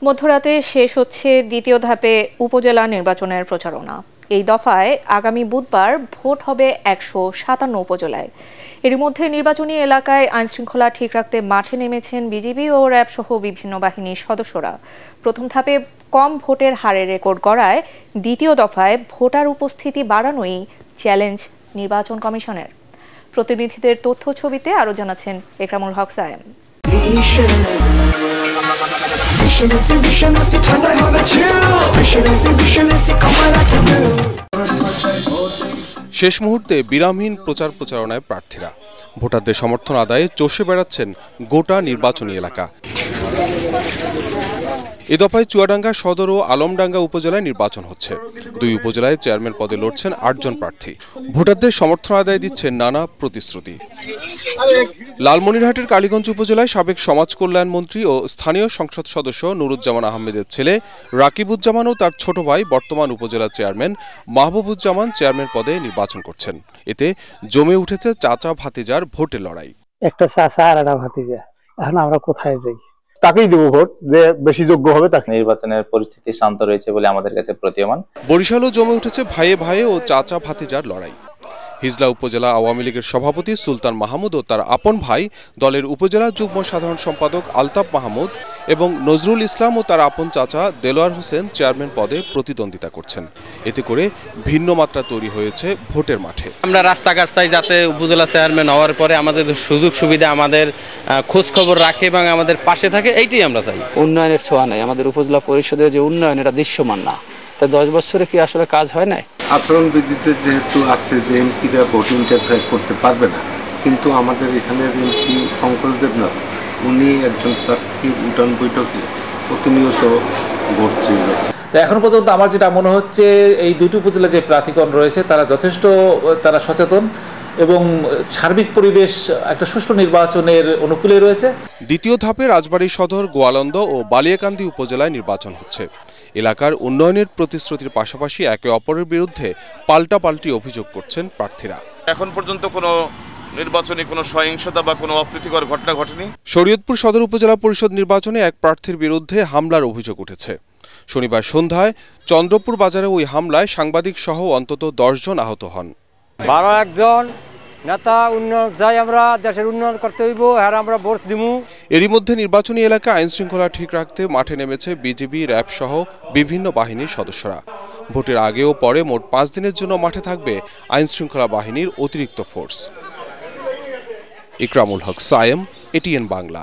মধ্যরাতে শেষ হচ্ছে দ্বিতীয় ধাপে উপজেলা নির্বাচনের প্রচারণা। এই দফায় আগামী বুধবার ভোট হবে ১৫৭ উপজেলায়। এরই মধ্যে নির্বাচনী এলাকায় আইনশৃঙ্খলা ঠিক রাখতে মাঠে নেমেছেন বিজিবি ও র্যাব সহ বিভিন্ন বাহিনীর সদস্যরা। প্রথম ধাপে কম ভোটের হারে রেকর্ড গড়ায় দ্বিতীয় দফায় ভোটার উপস্থিতি বাড়ানোই চ্যালেঞ্জ নির্বাচন কমিশনের। প্রতিনিধিদের তথ্য ছবিতে আরও জানাচ্ছেন একরামুল হক সায়েম। শেষ মুহূর্তে বিরামহীন প্রচারণায় প্রার্থীরা ভোটারদের সমর্থন আদায়ে চষে বেড়াচ্ছেন গোটা নির্বাচনী এলাকা। এ দফায় চুয়াডাঙ্গা সদর ও আলমডাঙ্গা উপজেলায় নির্বাচন হচ্ছে। দুই উপজেলায় চেয়ারম্যান পদে লড়ছেন ৮ জন প্রার্থী। ভোটারদের সমর্থন আদায়ে দিচ্ছেন নানা প্রতিশ্রুতি। লালমনিরহাটের কালীগঞ্জ উপজেলায় সাবেক সমাজ কল্যাণ মন্ত্রী ও স্থানীয় সংসদ সদস্য নুরুজ্জামান আহমেদের ছেলে রাকিবুজ্জামান ও তার ছোট ভাই বর্তমান উপজেলা চেয়ারম্যান মাহবুবুজ্জামান চেয়ারম্যান পদে নির্বাচন করছেন। এতে জমে উঠেছে চাচা ভাতিজার ভোটের লড়াই। একটা চাচা আর একটা ভাতিজা, এখন আমরা কোথায় যাই? তাকেই দেব ভোট, যে বেশি যোগ্য হবে তাকে। নির্বাচনের পরিস্থিতি শান্ত রয়েছে বলে আমাদের কাছে প্রতীয়মান। বরিশালও জমে উঠেছে ভাইয়ে ভাইয়ে ও চাচা ভাতিজার লড়াই। হিজলা উপজেলা আওয়ামী লীগের সভাপতি সুলতান মাহমুদ ও তার আপন ভাই দলের উপজেলা যুগ্ম সাধারণ সম্পাদক আলতাফ মাহমুদ এবং নজরুল ইসলাম ও তার আপন চাচা দেলোয়ার হোসেন চেয়ারম্যান পদে প্রতিদ্বন্দ্বিতা করছেন। এতে করে ভিন্ন মাত্রা তৈরি হয়েছে ভোটের মাঠে। আমরা রাস্তাঘাট চাই যাতে উপজেলা চেয়ারম্যান হওয়ার পরে আমাদের সুযোগ সুবিধা, আমাদের খোঁজ খবর রাখে এবং আমাদের পাশে থাকে, এইটাই আমরা চাই। উন্নয়নের ছোঁয়া নাই, আমাদের উপজেলা পরিষদের যে উন্নয়ন এটা দৃশ্যমান না। তাই 10 বছরে কি আসলে কাজ হয় নাই? আচরণবিধিতে যেহেতু আছে যে এমপিরা ভোট ইন্টারফেয়ার করতে পারবে না, কিন্তু আমাদের এখানের এমপি পঙ্কজ দেবনাথ উনি একজন প্রার্থীর উঠান বৈঠকে প্রতিনিয়ত ভোট চেয়ে যাচ্ছে। এখন পর্যন্ত আমার যেটা মনে হচ্ছে এই দুটি উপজেলা যে প্রার্থীগণ রয়েছে তারা যথেষ্ট সচেতন এবং সার্বিক পরিবেশ একটা সুষ্ঠু নির্বাচনের অনুকূলে রয়েছে। দ্বিতীয় ধাপে রাজবাড়ী সদর, গোয়ালন্দ ও বালিয়াকান্দি উপজেলায় নির্বাচন হচ্ছে। এলাকার উন্নয়নের প্রতিশ্রুতির পাশাপাশি একে অপরের বিরুদ্ধে পাল্টাপাল্টি অভিযোগ করছেন প্রার্থীরা। এখন পর্যন্ত কোনো নির্বাচনে কোনো সহিংসতা বা কোনো অপ্রীতিকর ঘটনা ঘটেনি। শরীয়তপুর সদর উপজেলা পরিষদ নির্বাচনে এক প্রার্থীর বিরুদ্ধে হামলার অভিযোগ উঠেছে। শনিবার সন্ধ্যায় চন্দ্রপুর বাজারে ওই হামলায় সাংবাদিক সহ অন্তত 10 জন আহত হন। 12 জন নেতা উন্নয়ন যাই, আমরা দেশের উন্নয়ন করতে হইব, আর আমরা ভোট দিমু। এরই মধ্যে নির্বাচনী এলাকা আইন শৃঙ্খলা ঠিক রাখতে মাঠে নেমেছে বিজিবি, র্যাব সহ বিভিন্ন বাহিনীর সদস্যরা। ভোটের আগে ও পরে মোট 5 দিনের জন্য মাঠে থাকবে আইন শৃঙ্খলা বাহিনীর অতিরিক্ত ফোর্স। ইকরামুল হক সায়েম, এটিএন বাংলা।